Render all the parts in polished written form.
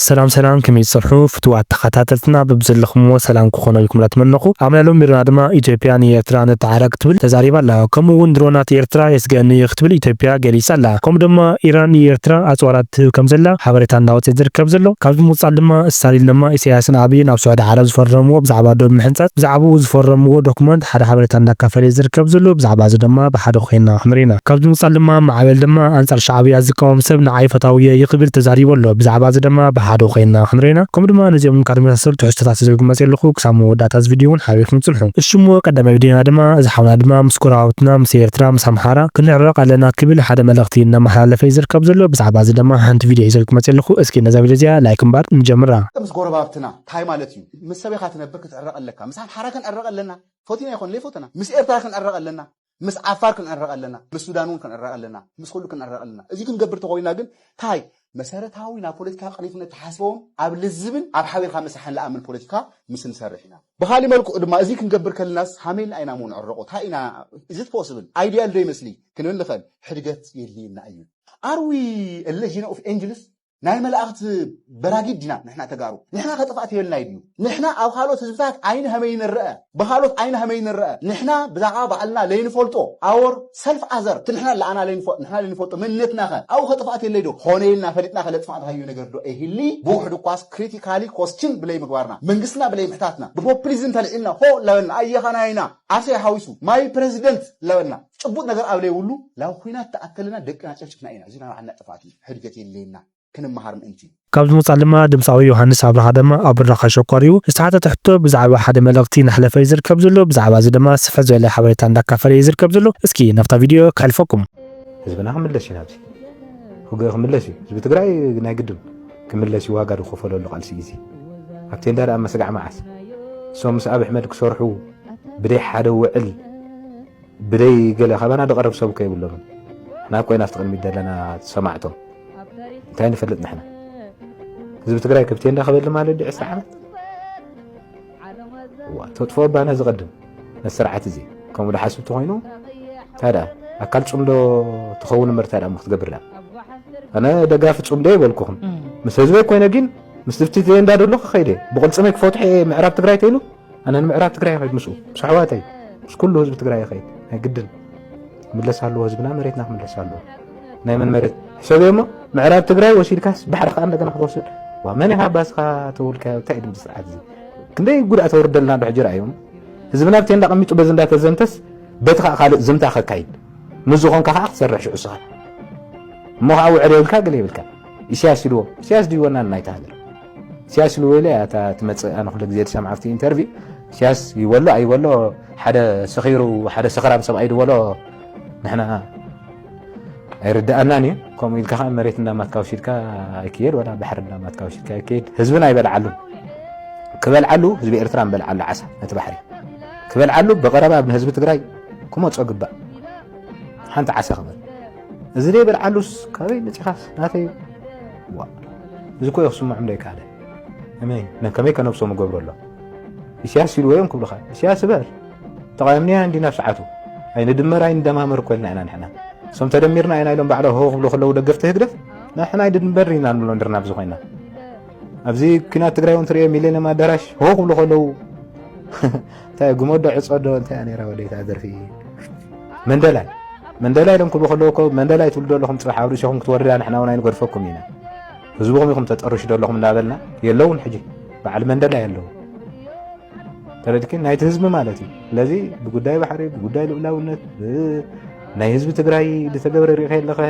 سلام كمية صحوف توات تخاتاتلتنا ببزلخمو سلام كخونا لكم لاتمنخو عملالو ميرنا دما إيتوبيان يرتران تعارك تبل تزاريبا لا كمو وندرونات يرترا يسغن يختبل إيتوبيا جليسا لا كم دما إيران يرترا أصوارات كمزلا حبرتان داوت يدر كبزلو كابز موصال دما الساليل لما إسياسن عبي ناو سعود عرب زفرمو بزعبا دو محنصات بزعبو زفرمو دوكمنت حدا حبرتان دا كافل يزر كبزلو بزعبا دما بحدو خينا حمرينا كابز موصال دما معابل دما أنصار شعبي أزكوم سب نعاي فتاوية يقبل تزاريبا لو بزعبا دما بحدو خينا حمرينا كم دما نزيم كارمي تسل تحشتات زيكم مسير لخو كسامو داتاز فيديون حبيكم تصلحون الشمو قدام فيديونا دما زحونا دما مسكوراوتنا مسيرترا مسامحارا كنعرق علينا كبل حدا ملغتينا محل فيزر كبزلو بزعبا دما هانت فيديو يزيكم مسير لخو اسكي نزا فيديو لايكم بار نجمرا مسكورا بابتنا تاي مالتي مسبيخاتنا برك تعرق لك مسام حركه نعرق لنا فوتينا يكون لي فوتنا مس ايرترا كنعرق لنا مس عفار كنعرق لنا مس سودانون كنعرق لنا مس كله كنعرق لنا ازي كنغبر تقوينا ግን ታይ مسارتاوي نا بوليتيكا قنيتنا تحاسبون اب لزبن اب حبير خمس حن لامن بوليتيكا مسن سرحنا بخالي ملكو دما ازي كنغبر كلناس حامل اينا مون عرقو تاينا is it possible ideal day مسلي كنلخل حدقت يلينا ايو are we a legion of angels ناي ملأخت براجيد دينا نحنا تجارو نحنا خطفات يلنا يديو نحنا أو خالوت هزبتاك عينها مين الرأى بخالوت عينها مين الرأى نحنا بزعابة علنا لين فولتو اور سلف عذر تنحنا اللي أنا لين فولت نحنا لين فولتو من نتناخ أو خطفات اللي دو هونيلنا فريتنا خلت فات هايو نجردو إيه اللي بوحدو قاس كريتيكالي كوستين بلاي مقارنا من قصنا بلاي محتاتنا بفو بريزنت لنا هو لونا أي خناينا عسى حويسو ماي بريزيدنت لونا شبوت نجر أولي ولو لو خوينا تأكلنا دكنا شفنا إينا زينا عنا تفاتي حرقتي اللينا كنمهارم انتي كابز مصالما دمساوي يوحنس ابراها دما ابرخ شقاريو استعاده تحتو بزعبه حد ملغتي نحلف يزر كبزلو بزعبه زدما سفز ولا حبرت عندك كفر يزر كبزلو اسكي نفطا فيديو كالفكم حزبنا خملشي نابسي هو خملشي حزب تግራይ ናይ ግድም ክምለሲ ዋጋ ድኸፈለሉ ቃልሲ ግዜ ኣብቲ እንዳራ መስጋዕ ማዓስ ሶምስ ኣብ ኣሕመድ ክሰርሑ ብደይ ሓደ ውዕል ብደይ ገለ خبانا دقرب ሰብ ከይብሎም ናብ ኮይና ፍጥቅሚ ደለና ሰማዕቶም تاني فلت نحنا إذا بتقرأي كبتين ده خبر لما لدي 10 عام وتطفوا بنا زقدم السرعة زي كم ولا حسب تهينو هذا أكلت صمدو تخون مرتاح مختبر لا أنا دقافت صمدي بالكون مسجبك وين أجين مستفتين ده دلوخ خيره بقول سمك فتحي معراب تقرأي تيلو أنا معراب تقرأي خير مسؤول صحواتي مش كله هز بتقرأي خير هاي جدا مدلس هالو هزبنا مريتنا مدلس هالو نايمن مريت حسابيما معراب تقرأي وشيركاس بحر خان لقنا خلص وماني حابس خا تقول كتايد بساعات زي كندي يقول أتورد لنا بحجر أيوم زمنا بتين لقميتو بزندا تزنتس بيتخا خالد زمتا خكايد نزوخون كخا سرح شو صار مو هاو عريلكا قليبلكا يسياسلو سياس ديونا نايت هذا سياسلو ولا تا تمص انا كل غزيت سمعتي انترفي سياس يولو اي ولو حدا سخيرو حدا سخرام سب ايد ولو نحنا يردأناني كم يلكا مريتنا ما تكاوشيركا اكيد ولا بحرنا ما تكاوشيركا اكيد حزبنا يبلعلو كبلعلو حزب إرترا بلعلو عسى نتبحري كبلعلو بقربة ابن حزب تقراي كما تصقب حنت عسى خبر إذا ليه بلعلوس كابي نتخاس ناتي وا زكو يخصم عمليك هذا امين نكمي كانوا بصوم قبر الله سياسي الويم كل خير سياسي بال تقايمني عندي نفس عاتو اي ندمر اي ندمامر كلنا نحن سم تدمرنا اينا لهم بعده هو خلو خلو دغفته هدف نحن ندمرينا نلو ندرنا بزخينا ابزي كنا تግራይ ونتري مليون ما دراش هو خلو خلو تا غمود عصدو انت اني را وليت ادرفي مندلا لهم كل خلو مندلا يتولدوا لهم صح عاوري شيخم توردا نحن وانا نغرفكم هنا حزبكم يكم تطرش دلهم نابلنا يلون حجي بعد مندلا يلو تردكن نايت حزب مالتي الذي بغداي بحري بغداي لولاونت ናይ ህዝብ ትግራይ ለተገበረ ሪኸ ለኸ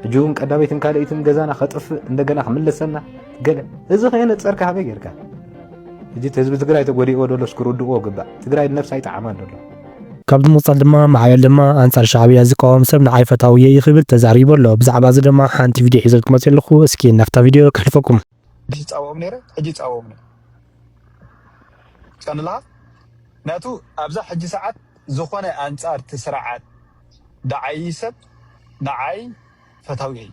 እጁን ቀዳቤትን ካልእትን ገዛና خطف እንደገና خملሰና ገለ እዚ ኸይነ ጸርካ ሃበ ጌርካ እጂ ህዝብ ትግራይ ተጎዲኦ ደሎ ስክሩድኦ ግባ ትግራይ ነፍስ አይጣዓማን ደሎ ካብዚ ሙጻል ድማ ማዓየል ድማ አንጻር ሻዕብያ ዝቃወም ሰብ ንዓይ ፈታውየ ይኽብል ተዛሪቦ ኣሎ ብዛዕባ እዚ ድማ ሓንቲ ቪድዮ ሒዘልኩም መፅለኹ እስኪ ናፍታ ቪድዮ ከልፈኩም ጻወም ነረ እጂ ጻወም ነው ጸንላ ናቱ ኣብዛ ሕጂ ሰዓት ዝኾነ አንጻር ትስራዓት دعاي سب دعاي فتاوي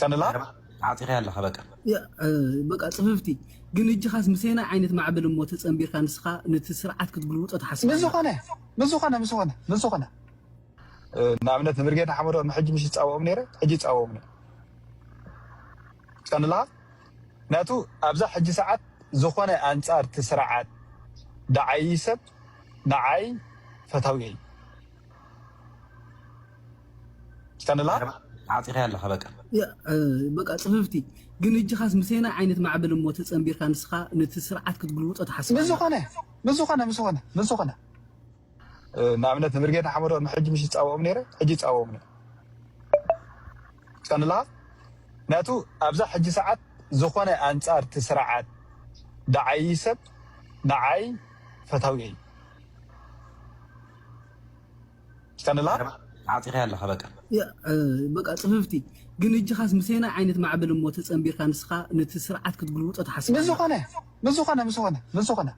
كان لا عاطيخ يالله بقى يا بقى صففتي ግን እጂ ኻስ ምሰና ዓይነት ማዕበል ሞት ጸምቢርካ ንስኻ ነትስርዓት ክትግልውጦ ተሓስብ ምዝኾነ ንኣብነት ንብርጌታ ሓመዶ ሕጂ ምሽ ጻወም ነይረ ሕጂ ጻወም تقنلها ناتو أبزا حج ساعات زخونة أنصار تسرعات دعاي سب نعاي فتاوي تقنلها عاطيها الله بقى يا بقى صففتي ግን እጅ ኻስ ምሴና ዓይነት ማዕበል ሞ ተጸምቢርካ ንስኻ ነቲ ስርዓት ክትግልውጦ ተሓስብ مزخنة نعملت نمرقينا حمرو محج مش يتصاوم نيره حج يتصاوم نيره كان لها ناتو أبزا حج ساعات زخونة أنصار تسرعات دعاي سب نعاي فتاوي كان لها عاطيها الله بقى يا بقى صففتي ግን እጅ ኻስ ምሴና ዓይነት ማዕበል ሞ ተጸምቢርካ ንስኻ ነቲ ስርዓት ክትግልውጦ ተሓስብ مزخنة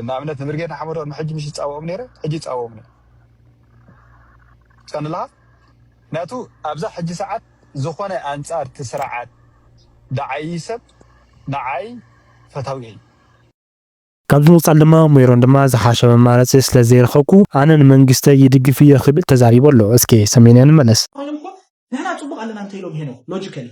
نعملت نمرقينا حمرو محج مش يتصاوم نيره حج يتصاوم نيره كان لها ناتو أبزا حج ساعات زخونة أنصار تسرعات دعاي سب نعاي فتاوي ካብዚ ወጻእ ድማ ሜሮን ድማ ዝሓሸ መማረፂ ስለ ዘይረኸብኩ ኣነ ንመንግስተ ይድግፍ እየ ክብል ተዛሪቦ ኣሎ። እስኪ ሰሜንያ ንመለስ ንሕና ፅቡቅ ኣለና እንተኢሎም ሄኖ ሎጂካሊ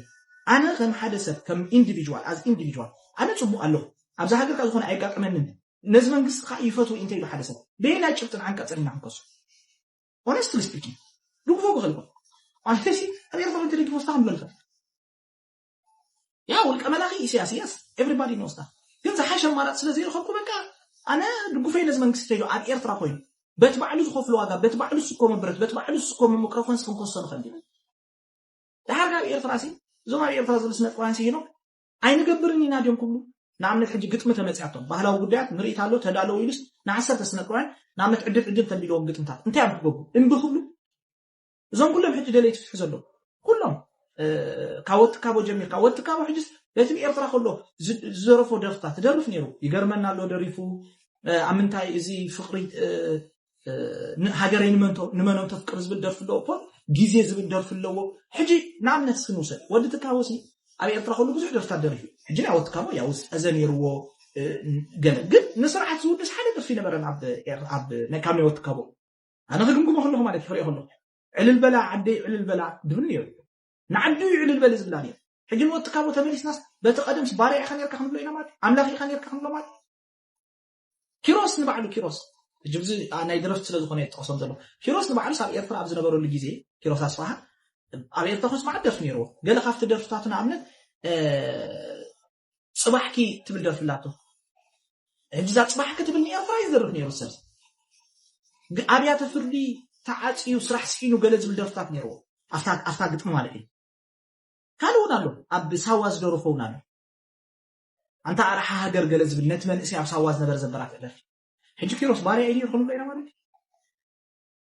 ኣነ ከም ሓደ ሰብ ከም ኢንዲቪጁዋል ኣዝ ኢንዲቪጁዋል ኣነ ፅቡቅ ኣለኹ ኣብዛ ሃገር ካብ ዝኾነ ኣይጋጥመንን ነዚ መንግስቲ ከዓ ይፈትው እንተኢሉ ሓደ ሰብ በየናይ ጭብጥን ዓንቀፅን ኢና ክንከሱ ሆነስትሊ ስፒኪንግ ድግፎ ክኽእል እኮ ኣንተሲ ኣብ ኤርትራ እንተደጊፎ ስታ ክንብለልከ ያ ውልቀ መላኺ ኢሳያስ ያስ ኤቭሪባዲ ኖስታ ግን ዝሓሸ ኣማራፂ ስለዘይረኸብኩ በቃ ኣነ ድጉፈይ ነዚ መንግስቲ እንተኢሉ ኣብ ኤርትራ ኮይኑ በቲ ባዕሉ ዝኸፍሎ ዋጋ በቲ ባዕሉ ዝስኮመ ብረት በቲ ባዕሉ ዝስኮመ ሚክሮፎንስ ክንከሶ ንኽእል ኢና ድሓር ናብ ኤርትራ ሲ እዞም ኣብ ኤርትራ ዘሎ ስነጥዋን ሲ ሄኖ ኣይንገብርን ኢና ድዮም ክብሉ ንኣብነት ሕጂ ግጥሚ ተመፅያቶም ባህላዊ ጉዳያት ምርኢት ኣሎ ተዳለዉ ኢሉስ ንዓሰርተ ስነጥዋን ንኣብነት ዕድል ተንቢልዎም ግጥምታት እንታይ ኣብ ክገብሩ እምቢ ክብሉ እዞም ኩሎም ሕጂ ደለይ ትፍትሑ ዘሎ ኩሎም ካብ ወጥካቦ ጀሚርካ ወጥካቦ ሕጂስ በቲ ኤርትራ ከሎ ዝደረፎ ደርፍታት ትደርፍ ነይሩ ይገርመና ኣሎ ደሪፉ ኣብ ምንታይ እዚ ፍቅሪ ሃገረይ ንመኖም ተፍቅር ዝብል ደርፊ ኣለዎ እኮ ጊዜ ዝብል ደርፊ ኣለዎ ሕጂ ንኣብነት ስንውሰድ ወዲ ትካቦሲ ኣብ ኤርትራ ከሎ ብዙሕ ደርፍታት ደሪፉ ሕጂ ናይ ወጥካቦ ያው ኣዘኒርዎ ገለ ግን ንስርዓት ዝውድስ ሓደ ደርፊ ነበረን ኣብ ካብ ናይ ወጥካቦ ኣነ ክግምግሞ ከለኹ ማለት ይፍርኦ ከለኹ ዕልል በላ ዓደይ ዕልል በላ ድብል ነይሩ ንዓደይ ዕልል በላ ዝብላ ነይሩ ሕጂ ንወጥካቦ ተመሊስናስ በቲ ቀደምስ ባርያ ኢኻ ነርካ ክንብሎ ኢና ማለት ኣምላኽ ኢኻ ነርካ ክንብሎ ማለት ኪሮስ ንባዕሉ ኪሮስ ሕጂ ብዚ ናይ ድረፍቲ ስለ ዝኾነ ይጠቕሶም ዘሎ ኪሮስ ንባዕሉ ኣብ ኤርትራ ኣብ ዝነበረሉ ግዜ ኪሮስ ኣስፋሃ ኣብ ኤርትራ ኮስ ማዕድ ደርፊ ነይርዎ ገለ ካብቲ ደርፍታቱ ንኣብነት ፅባሕኪ ትብል ደርፍላቶ ሕጂ እዛ ፅባሕኪ ትብል ንኤርትራ ይዝርፍ ነይሩ ሰብ ኣብያተ ፍርዲ ተዓፅዩ ስራሕ ስሒኑ ገለ ዝብል ደርፍታት ነይርዎ ኣፍታ ግጥሚ ማለት እዩ ካልእ እውን ኣሎ ኣብ ሳዋ ዝደረፎ እውን ኣሎ ኣንታ ኣርሓ ሃገር ገለ ዝብል ነቲ መንእሰይ ኣብ ሳዋ ዝነበረ ዘበራት ደርፊ ሕጂ ኪሮስ ባርያ እዩ ነይሩ ክንብሎ ኢና ማለት እዩ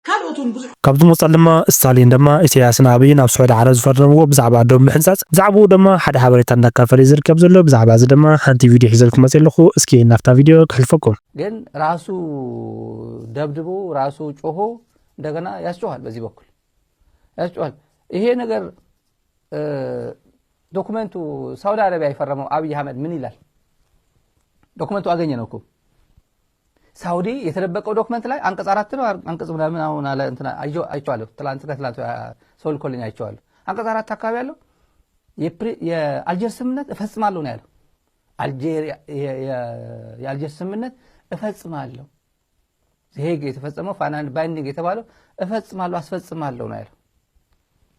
ካልኦት እውን ብዙሕ ካብዚ ወጻእ ድማ ስታሊን ድማ ኢሳያስን ኣብይን ኣብ ስዑድ ዓረብ ዝፈረምዎ ብዛዕባ ዶም ምሕንፃፅ ብዛዕባኡ ድማ ሓደ ሓበሬታ እንዳካፈለ ዝርከብ ዘሎ ብዛዕባ እዚ ድማ ሓንቲ ቪድዮ ሒዘልኩም መፅእ ኣለኹ እስኪ ናፍታ ቪድዮ ክሕልፈኩም ግን ራሱ ደብድቦ ራሱ ጮሆ እንደገና ያስጮሃል በዚህ በኩል ያስጮሃል ይሄ ነገር ዶክመንቱ ሳውዲ አረቢያ የፈረመው አብይ አህመድ ምን ይላል ዶክመንቱ አገኘ ነው እኮ ሳውዲ የተደበቀው ዶክመንት ላይ አንቀጽ 4 ነው አንቀጽ ምናምን አሁን አለ እንትና አይቼዋለሁ ትላንት ሶል ኮሊኝ አይቼዋለሁ አንቀጽ 4 አካባቢ ያለው የአልጀር ስምምነት እፈጽማለሁ ነው ያለው አልጄሪያ የአልጀር ስምምነት እፈጽማለሁ ሄግ የተፈጸመው ፋይናል ባይንዲንግ የተባለው እፈጽማለሁ አስፈጽማለሁ ነው ያለው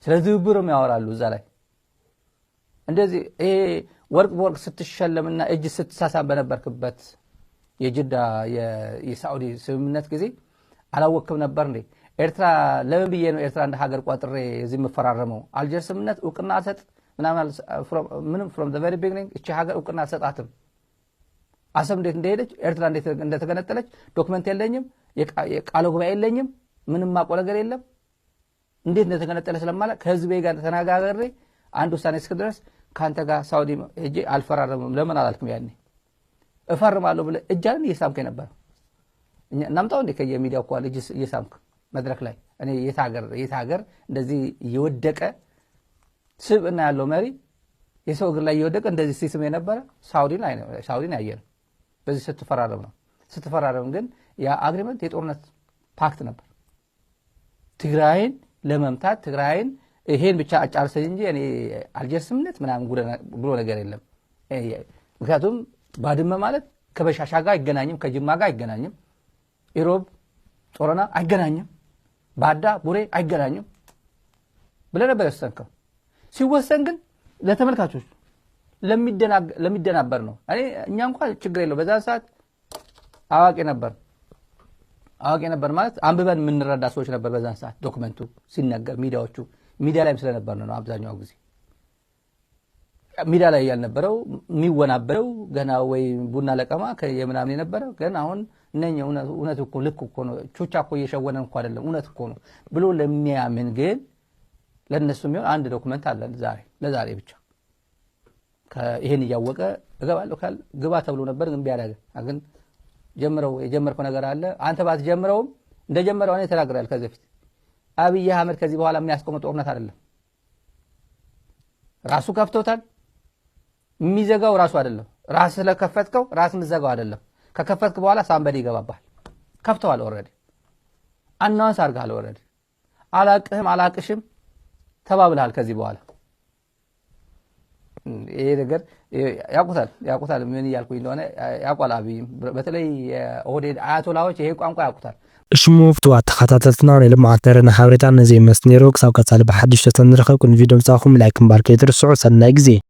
ስለዚህ ብሩም ያወራሉ እዛ ላይ እንደዚህ ይሄ ወርቅ ስትሸለምና እጅ ስትሳሳም በነበርክበት የጅዳ የሳውዲ ስምምነት ጊዜ አላወቅም ነበር እንዴ ኤርትራ ለምን ብዬ ነው ኤርትራ እንደ ሀገር ቋጥሬ እዚህ መፈራረመው አልጀር ስምምነት እውቅና ሰጥ ምንም from the very beginning እቺ ሀገር እውቅና ሰጣትም አሰብ እንዴት እንደሄደች ኤርትራ እንዴት እንደተገነጠለች ዶክመንት የለኝም የቃል ጉባኤ የለኝም ምንም ማቆ ነገር የለም እንዴት እንደተገነጠለ ስለማለ ከህዝቤ ጋር ተነጋግሬ አንድ ውሳኔ እስክድረስ ካንተ ጋር ሳውዲ ሄጄ አልፈራረምም ለምን አላልክም ያኔ እፈርማለሁ ብለ እጃን እየሳምከ ነበር እናምጣው እንደ ከየሚዲያው ቋል እጅ እየሳምክ መድረክ ላይ እኔ የታገር እንደዚህ የወደቀ ስብና ያለው መሪ የሰው እግር ላይ የወደቀ እንደዚህ ሲስም የነበረ ሳውዲ ያየን በዚህ ስትፈራረም ግን ያ አግሪመንት የጦርነት ፓክት ነበር ትግራይን ለመምታት ትግራይን ይሄን ብቻ አጫርሰኝ እንጂ እኔ አልጀርስ ስምምነት ምናምን ብሎ ነገር የለም። ምክንያቱም ባድመ ማለት ከበሻሻ ጋር አይገናኝም፣ ከጅማ ጋር አይገናኝም፣ ኢሮብ ጦረና አይገናኝም፣ ባዳ ቡሬ አይገናኝም ብለህ ነበር የወሰንከው። ሲወሰን ግን ለተመልካቾች ለሚደናበር ነው። እኛ እንኳን ችግር የለው በዛ ሰዓት አዋቂ ነበር ማለት አንብበን የምንረዳ ሰዎች ነበር። በዛ ሰዓት ዶክመንቱ ሲነገር ሚዲያ ላይም ስለነበር ነው አብዛኛው ጊዜ ሚዲያ ላይ ያልነበረው የሚወናበረው ገና ወይ ቡና ለቀማ የምናምን የነበረው ግን አሁን እነኛ እውነት እኮ ልክ እኮ ነው ቹቻ እኮ እየሸወነን እኮ አይደለም እውነት እኮ ነው ብሎ ለሚያምን ግን ለነሱ የሚሆን አንድ ዶክመንት አለ ለዛሬ ብቻ ይሄን እያወቀ እገባለሁ ካል ግባ ተብሎ ነበር ግን ቢያደርግ ግን የጀመርከው ነገር አለ አንተ ባትጀምረውም እንደጀመረው እኔ ተናግሬያለሁ ከዚህ በፊት አብይ አህመድ ከዚህ በኋላ የሚያስቆመው ጦርነት አይደለም ራሱ ከፍቶታል የሚዘጋው ራሱ አይደለም ራስ ስለከፈትከው ራስ ምዘጋው አይደለም ከከፈትክ በኋላ ሳምበዲ ይገባባል ከፍተዋል ኦሬዲ አናንስ አርጋል ኦሬዲ አላቅሽም ተባብለሃል ከዚህ በኋላ ይሄ ነገር ያቁታል ምን ያልኩኝ እንደሆነ ያቋል አብይ በተለይ ኦህዴድ አያቶላዎች ይሄ ቋንቋ ያቁታል ሽሙፍቱ ተኸታተልትና ለማዕተረና ሓበሬታ ነዚ መስኔሮ ክሳብ ቀጻሊ በሐድሽ ተንረኸብ ኩን ቪዲዮ ምጻኹም ላይክ ምባርከ ይትርስዑ ሰናይ ግዜ